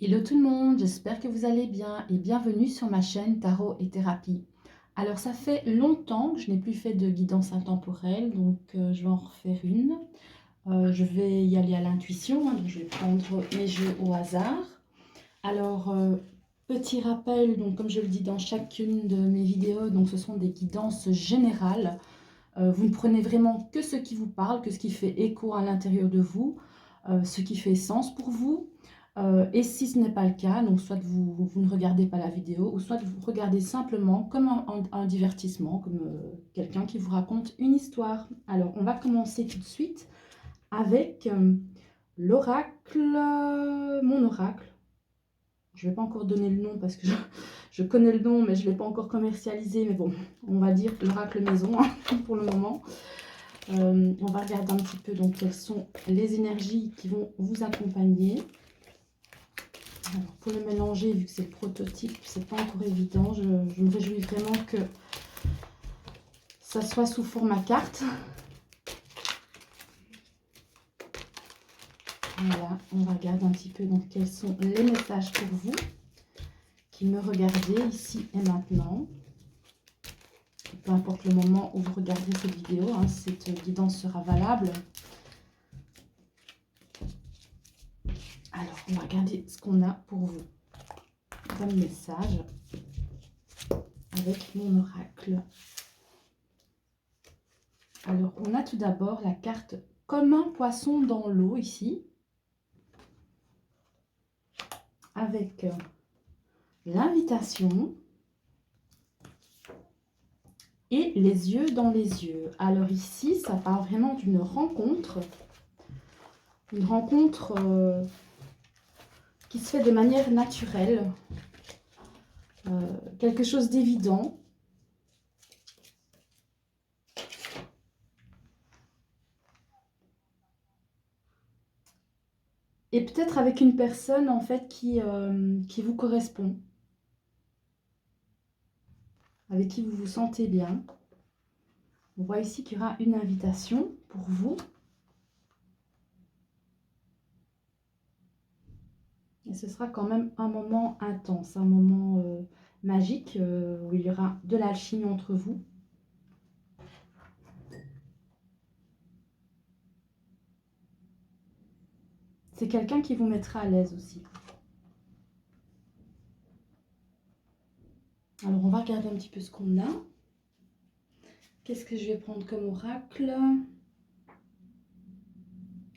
Hello tout le monde, j'espère que vous allez bien et bienvenue sur ma chaîne Tarot et Thérapie. Alors ça fait longtemps que je n'ai plus fait de guidance intemporelle, donc je vais en refaire une. Je vais y aller à l'intuition, donc je vais prendre mes jeux au hasard. Alors petit rappel, donc comme je le dis dans chacune de mes vidéos, donc ce sont des guidances générales. Vous ne prenez vraiment que ce qui vous parle, que ce qui fait écho à l'intérieur de vous, ce qui fait sens pour vous. Et si ce n'est pas le cas, donc soit vous ne regardez pas la vidéo, ou soit vous regardez simplement comme un divertissement, comme quelqu'un qui vous raconte une histoire. Alors, on va commencer tout de suite avec l'oracle, mon oracle. Je ne vais pas encore donner le nom parce que je connais le nom, mais je ne l'ai pas encore commercialisé. Mais bon, on va dire l'oracle maison hein, pour le moment. On va regarder un petit peu donc quelles sont les énergies qui vont vous accompagner. Alors, pour le mélanger, vu que c'est le prototype, c'est pas encore évident. Je me réjouis vraiment que ça soit sous format carte. Voilà, on va regarder un petit peu donc quels sont les messages pour vous qui me regardez ici et maintenant. Peu importe le moment où vous regardez cette vidéo, hein, cette guidance sera valable. Alors, on va regarder ce qu'on a pour vous comme message avec mon oracle. Alors, on a tout d'abord la carte comme un poisson dans l'eau ici, avec l'invitation et les yeux dans les yeux. Alors ici, ça parle vraiment d'une rencontre. Une rencontre qui se fait de manière naturelle. Quelque chose d'évident. Et peut-être avec une personne en fait qui vous correspond. Avec qui vous vous sentez bien. On voit ici qu'il y aura une invitation pour vous. Et ce sera quand même un moment intense, un moment magique où il y aura de l'alchimie entre vous. C'est quelqu'un qui vous mettra à l'aise aussi. Alors, on va regarder un petit peu ce qu'on a. Qu'est-ce que je vais prendre comme oracle?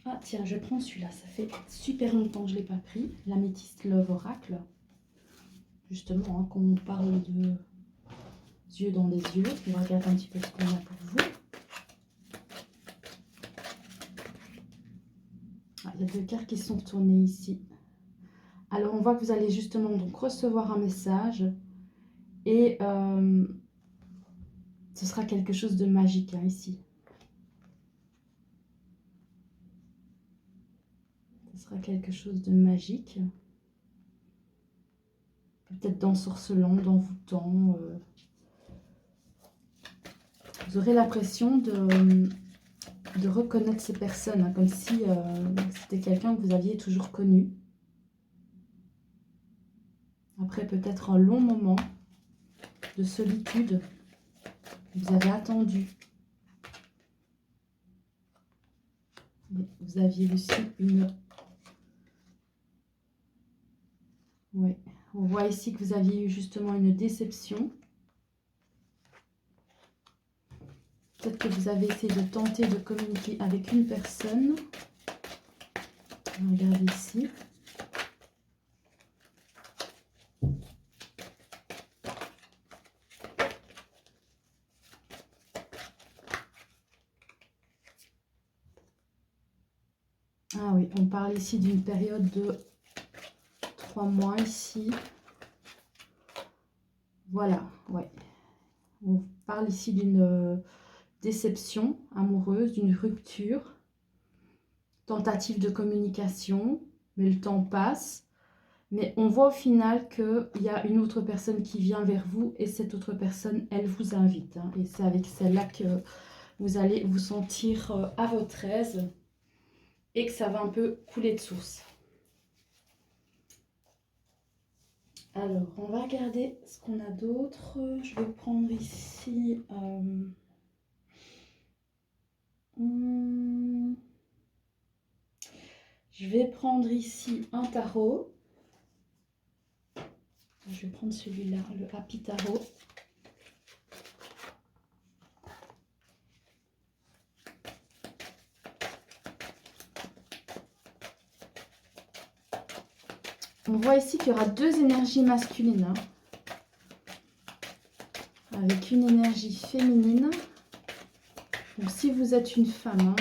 Ah, tiens, je prends celui-là. Ça fait super longtemps que je ne l'ai pas pris. L'Améthyste Love Oracle. Justement, hein, quand on parle de yeux dans les yeux, on va regarder un petit peu ce qu'on a pour vous. Ah, il y a deux cartes qui sont tournées ici. Alors, on voit que vous allez justement donc recevoir un message. Et ce sera quelque chose de magique hein, ici. Ce sera quelque chose de magique. Peut-être d'ensorcelant, d'envoûtant. Vous aurez l'impression de reconnaître ces personnes, hein, comme si c'était quelqu'un que vous aviez toujours connu. Après peut-être un long moment de solitude, vous avez attendu. Vous aviez aussi une... Ouais. On voit ici que vous aviez eu justement une déception. Peut-être que vous avez essayé de tenter de communiquer avec une personne. On va regarder ici. Ah oui, on parle ici d'une période de 3 mois ici. Voilà, ouais. On parle ici d'une déception amoureuse, d'une rupture, tentative de communication, mais le temps passe. Mais on voit au final qu'il y a une autre personne qui vient vers vous et cette autre personne, elle vous invite. Hein, et c'est avec celle-là que vous allez vous sentir à votre aise et que ça va un peu couler de source. Alors, on va regarder ce qu'on a d'autre. Je vais prendre ici... je vais prendre ici un tarot. Je vais prendre celui-là, le Happy Tarot. On voit ici qu'il y aura deux énergies masculines, hein, avec une énergie féminine. Donc, si vous êtes une femme, hein,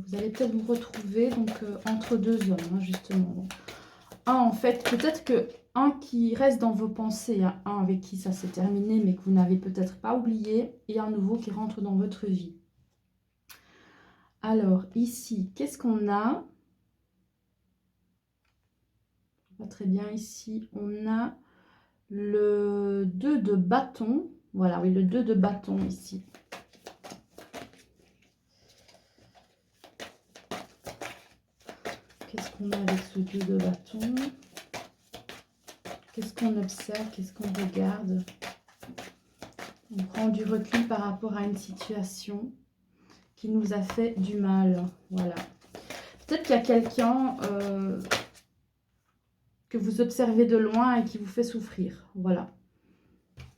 vous allez peut-être vous retrouver donc, entre deux hommes, hein, justement. Donc, un, en fait, peut-être que un qui reste dans vos pensées, hein, un avec qui ça s'est terminé, mais que vous n'avez peut-être pas oublié, et un nouveau qui rentre dans votre vie. Alors, ici, qu'est-ce qu'on a? Pas très bien ici. On a le 2 de bâton. Voilà, oui, le 2 de bâton ici. Qu'est-ce qu'on a avec ce 2 de bâton? Qu'est-ce qu'on observe? Qu'est-ce qu'on regarde? On prend du recul par rapport à une situation qui nous a fait du mal. Voilà. Peut-être qu'il y a quelqu'un que vous observez de loin et qui vous fait souffrir. Voilà.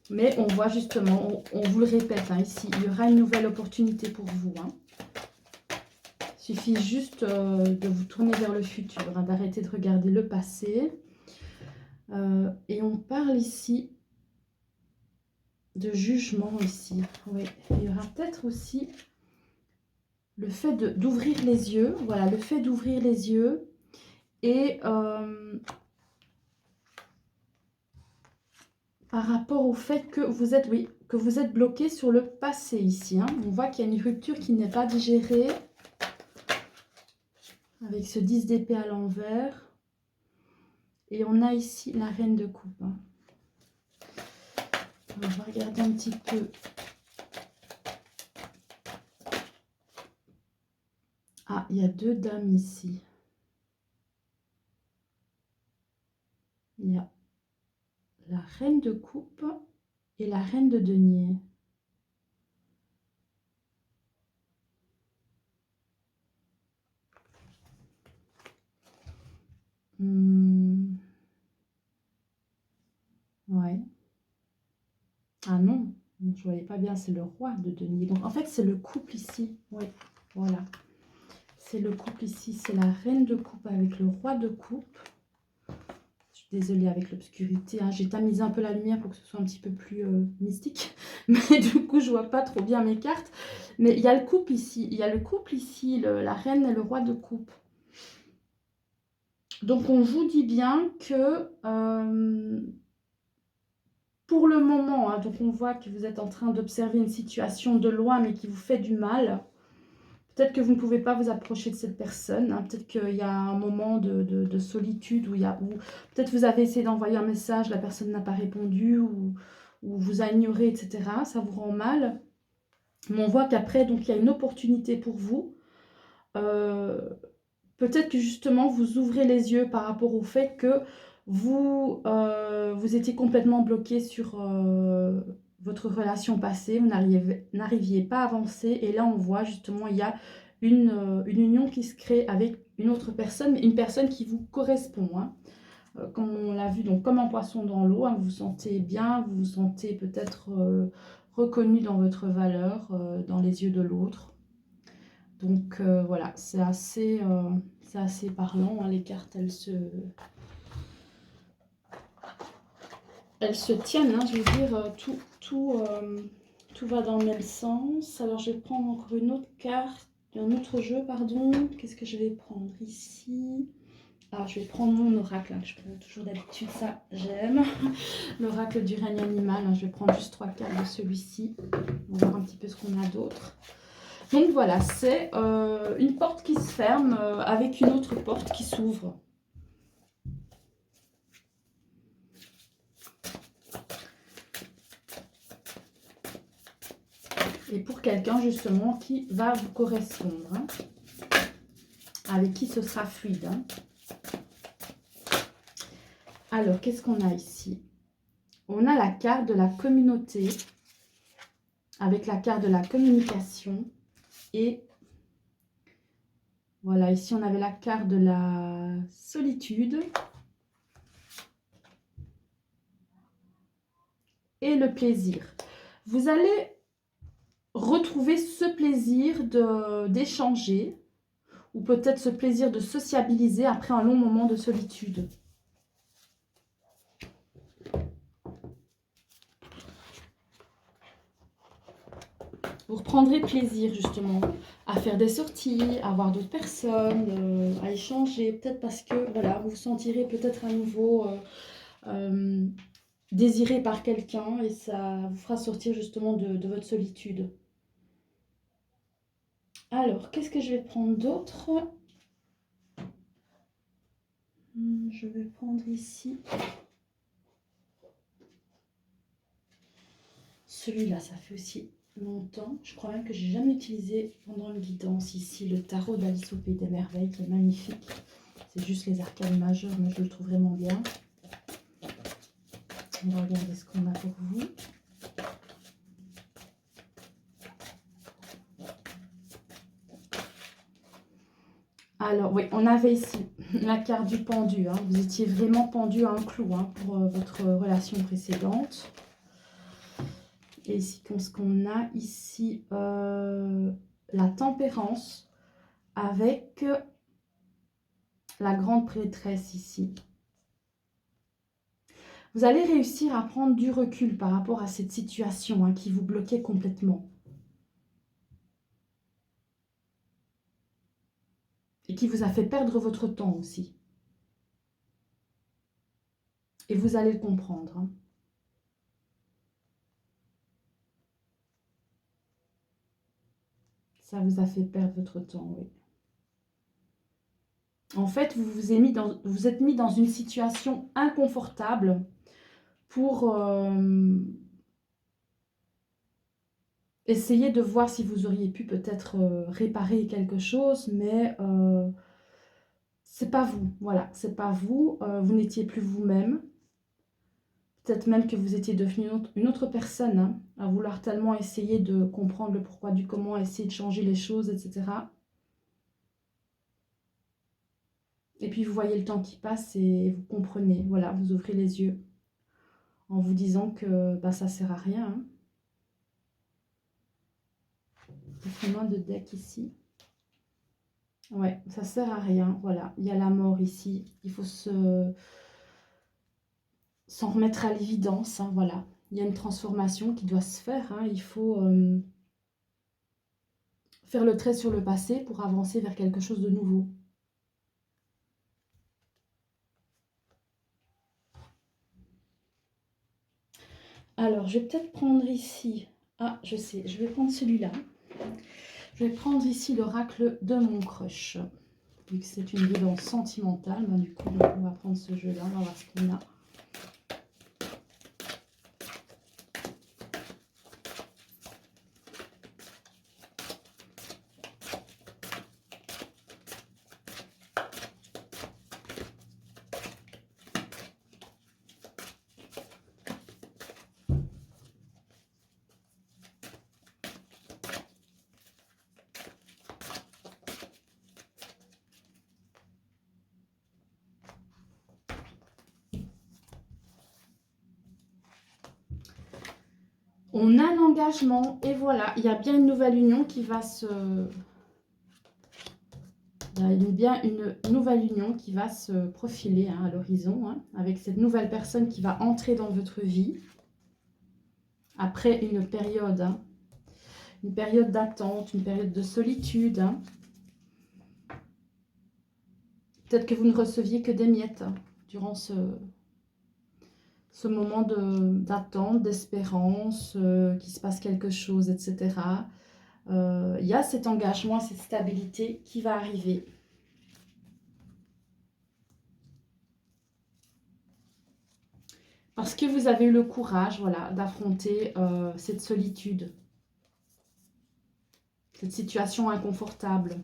Mais on voit justement, on vous le répète, hein, ici, il y aura une nouvelle opportunité pour vous. Hein. Il suffit juste de vous tourner vers le futur, hein, d'arrêter de regarder le passé. Et on parle ici de jugement ici. Oui. Il y aura peut-être aussi le fait d'ouvrir les yeux. Voilà, le fait d'ouvrir les yeux. Et par rapport au fait que vous êtes, oui, que vous êtes bloqué sur le passé ici. Hein. On voit qu'il y a une rupture qui n'est pas digérée. Avec ce 10 d'épée à l'envers. Et on a ici la reine de coupe. Hein. On va regarder un petit peu. Ah, il y a deux dames ici. Il y a la reine de coupe et la reine de denier. Ouais. Ah non, je ne voyais pas bien, c'est le roi de denier. Donc en fait, c'est le couple ici. Oui, voilà. C'est le couple ici, c'est la reine de coupe avec le roi de coupe. Je suis désolée avec l'obscurité, hein. J'ai tamisé un peu la lumière pour que ce soit un petit peu plus mystique. Mais du coup, je vois pas trop bien mes cartes. Mais il y a le couple ici. Il y a le couple ici, la reine et le roi de coupe. Donc, on vous dit bien que pour le moment, hein, donc on voit que vous êtes en train d'observer une situation de loin, mais qui vous fait du mal. Peut-être que vous ne pouvez pas vous approcher de cette personne. Hein. Peut-être qu'il y a un moment de solitude où peut-être vous avez essayé d'envoyer un message, la personne n'a pas répondu ou vous a ignoré, etc. Ça vous rend mal. Mais on voit qu'après, donc il y a une opportunité pour vous. Peut-être que justement, vous ouvrez les yeux par rapport au fait que vous étiez complètement bloqué sur votre relation passée, vous n'arriviez pas à avancer. Et là, on voit justement, il y a une union qui se crée avec une autre personne, mais une personne qui vous correspond. Hein. Comme on l'a vu, donc comme un poisson dans l'eau, hein, vous vous sentez bien, vous vous sentez peut-être reconnu dans votre valeur, dans les yeux de l'autre. Donc voilà, c'est assez parlant. Hein, les cartes, elles se tiennent. Hein, je veux dire, tout va dans le même sens. Alors, je vais prendre encore une autre carte, un autre jeu, pardon. Qu'est-ce que je vais prendre ici? Ah, je vais prendre mon oracle, hein, que je prends toujours d'habitude, ça j'aime. L'oracle du règne animal. Hein, je vais prendre juste 3 cartes de celui-ci. On va voir un petit peu ce qu'on a d'autre. Donc voilà, c'est une porte qui se ferme avec une autre porte qui s'ouvre. Et pour quelqu'un justement qui va vous correspondre, hein, avec qui ce sera fluide. Hein. Alors, qu'est-ce qu'on a ici? On a la carte de la communauté avec la carte de la communication. Et voilà, ici on avait la carte de la solitude. Et le plaisir. Vous allez retrouver ce plaisir d'échanger ou peut-être ce plaisir de sociabiliser après un long moment de solitude. Vous reprendrez plaisir justement à faire des sorties, à voir d'autres personnes, à échanger, peut-être parce que voilà, vous vous sentirez peut-être à nouveau désiré par quelqu'un et ça vous fera sortir justement de votre solitude. Alors, qu'est-ce que je vais prendre d'autre? Je vais prendre ici. Celui-là, ça fait aussi longtemps. Je crois même que j'ai jamais utilisé pendant une guidance ici le tarot d'Alice au Pays des Merveilles qui est magnifique. C'est juste les arcanes majeures, mais je le trouve vraiment bien. On va regarder ce qu'on a pour vous. Alors, oui, on avait ici la carte du pendu. Hein. Vous étiez vraiment pendu à un clou pour votre relation précédente. Et ici, ce qu'on a ici, la tempérance avec la grande prêtresse ici. Vous allez réussir à prendre du recul par rapport à cette situation qui vous bloquait complètement. Et qui vous a fait perdre votre temps aussi. Et vous allez le comprendre. Hein. Ça vous a fait perdre votre temps, oui. En fait, vous êtes mis dans une situation inconfortable pour essayer de voir si vous auriez pu peut-être réparer quelque chose, mais c'est pas vous. Voilà, c'est pas vous. Vous n'étiez plus vous-même. Peut-être même que vous étiez devenu une autre personne, à vouloir tellement essayer de comprendre le pourquoi du comment, essayer de changer les choses, etc. Et puis vous voyez le temps qui passe et vous comprenez, voilà, vous ouvrez les yeux en vous disant que ça sert à rien. Hein. Moins de deck ici. Ouais, ça sert à rien, voilà, il y a la mort ici, il faut s'en remettre à l'évidence, voilà. Il y a une transformation qui doit se faire, il faut faire le trait sur le passé pour avancer vers quelque chose de nouveau. Alors, je vais peut-être prendre ici... Ah, je sais, je vais prendre celui-là. Je vais prendre ici l'oracle de mon crush. Vu que c'est une guidance sentimentale, du coup, on va prendre ce jeu-là, on va voir ce qu'on a. On a l'engagement et voilà, il y a bien une nouvelle union qui va se... Il y a bien une nouvelle union qui va se profiler à l'horizon, avec cette nouvelle personne qui va entrer dans votre vie après une période d'attente, une période de solitude. Peut-être que vous ne receviez que des miettes durant ce moment d'attente, d'espérance, qu'il se passe quelque chose, etc. Il y a cet engagement, cette stabilité qui va arriver. Parce que vous avez eu le courage, voilà, d'affronter cette solitude, cette situation inconfortable.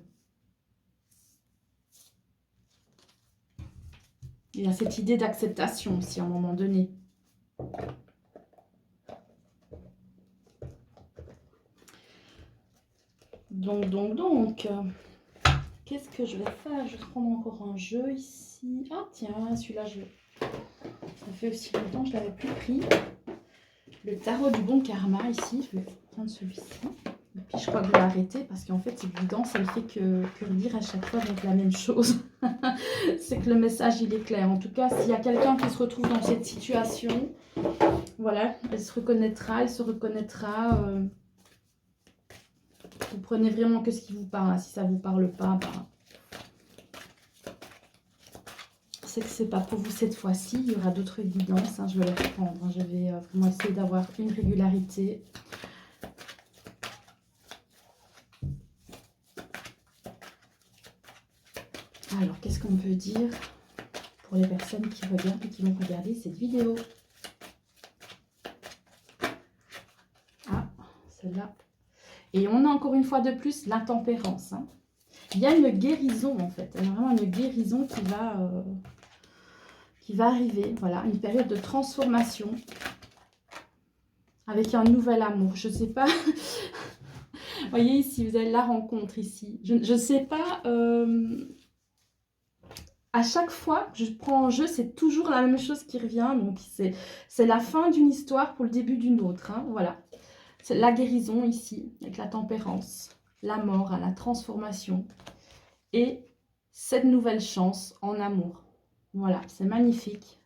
Il y a cette idée d'acceptation aussi à un moment donné. Donc, qu'est-ce que je vais faire? Je vais prendre encore un jeu ici. Ah tiens, celui-là, ça fait aussi longtemps que je ne l'avais plus pris. Le tarot du bon karma ici, je vais prendre celui-ci. Et puis je crois que je vais arrêter parce qu'en fait, cette guidance, elle fait que dire à chaque fois donc la même chose. C'est que le message, il est clair. En tout cas, s'il y a quelqu'un qui se retrouve dans cette situation, voilà, elle se reconnaîtra, vous prenez vraiment que ce qui vous parle. Si ça ne vous parle pas, ben, c'est que c'est pas pour vous cette fois-ci. Il y aura d'autres guidances. Je vais les reprendre. Je vais vraiment essayer d'avoir une régularité. Alors, qu'est-ce qu'on peut dire pour les personnes qui regardent et qui vont regarder cette vidéo? Ah, celle-là. Et on a encore une fois de plus l'intempérance. Il y a une guérison en fait. Il y a vraiment une guérison qui va arriver. Voilà, une période de transformation avec un nouvel amour. Je ne sais pas. Vous voyez ici, vous avez la rencontre ici. Je ne sais pas. À chaque fois que je prends en jeu, c'est toujours la même chose qui revient. Donc, c'est la fin d'une histoire pour le début d'une autre. Voilà. C'est la guérison ici, avec la tempérance, la mort, la transformation. Et cette nouvelle chance en amour. Voilà, c'est magnifique.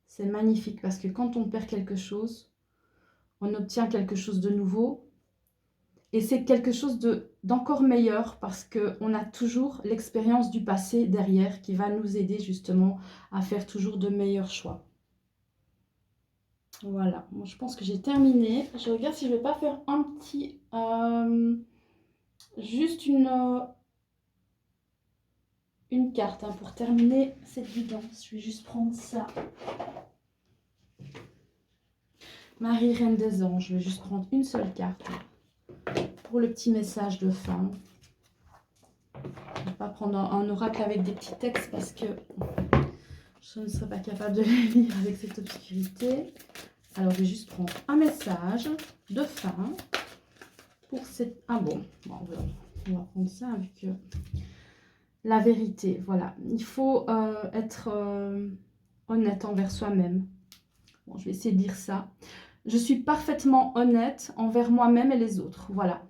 C'est magnifique parce que quand on perd quelque chose, on obtient quelque chose de nouveau. Et c'est quelque chose d'encore meilleur parce qu'on a toujours l'expérience du passé derrière qui va nous aider justement à faire toujours de meilleurs choix. Voilà, moi je pense que j'ai terminé. Je regarde si je ne vais pas faire un petit... juste une carte pour terminer cette guidance. Je vais juste prendre ça. Marie, Reine des Anges. Je vais juste prendre une seule carte pour le petit message de fin. Je ne vais pas prendre un oracle avec des petits textes parce que je ne serais pas capable de les lire avec cette obscurité. Alors, je vais juste prendre un message de fin pour cette... Ah bon, on va prendre ça avec la vérité. Voilà, il faut être honnête envers soi-même. Bon, je vais essayer de dire ça. Je suis parfaitement honnête envers moi-même et les autres. Voilà.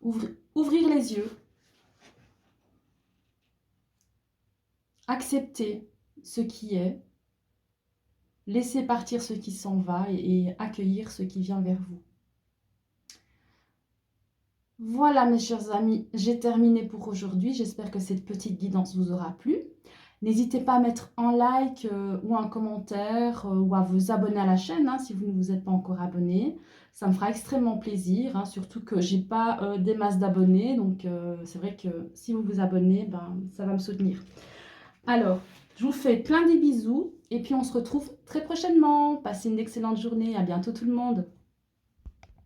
Ouvrir les yeux. Accepter ce qui est. Laisser partir ce qui s'en va et accueillir ce qui vient vers vous. Voilà mes chers amis, j'ai terminé pour aujourd'hui. J'espère que cette petite guidance vous aura plu. N'hésitez pas à mettre un like ou un commentaire ou à vous abonner à la chaîne si vous ne vous êtes pas encore abonné. Ça me fera extrêmement plaisir, surtout que j'ai pas des masses d'abonnés. Donc c'est vrai que si vous vous abonnez, ça va me soutenir. Alors, je vous fais plein de bisous et puis on se retrouve très prochainement. Passez une excellente journée. À bientôt tout le monde.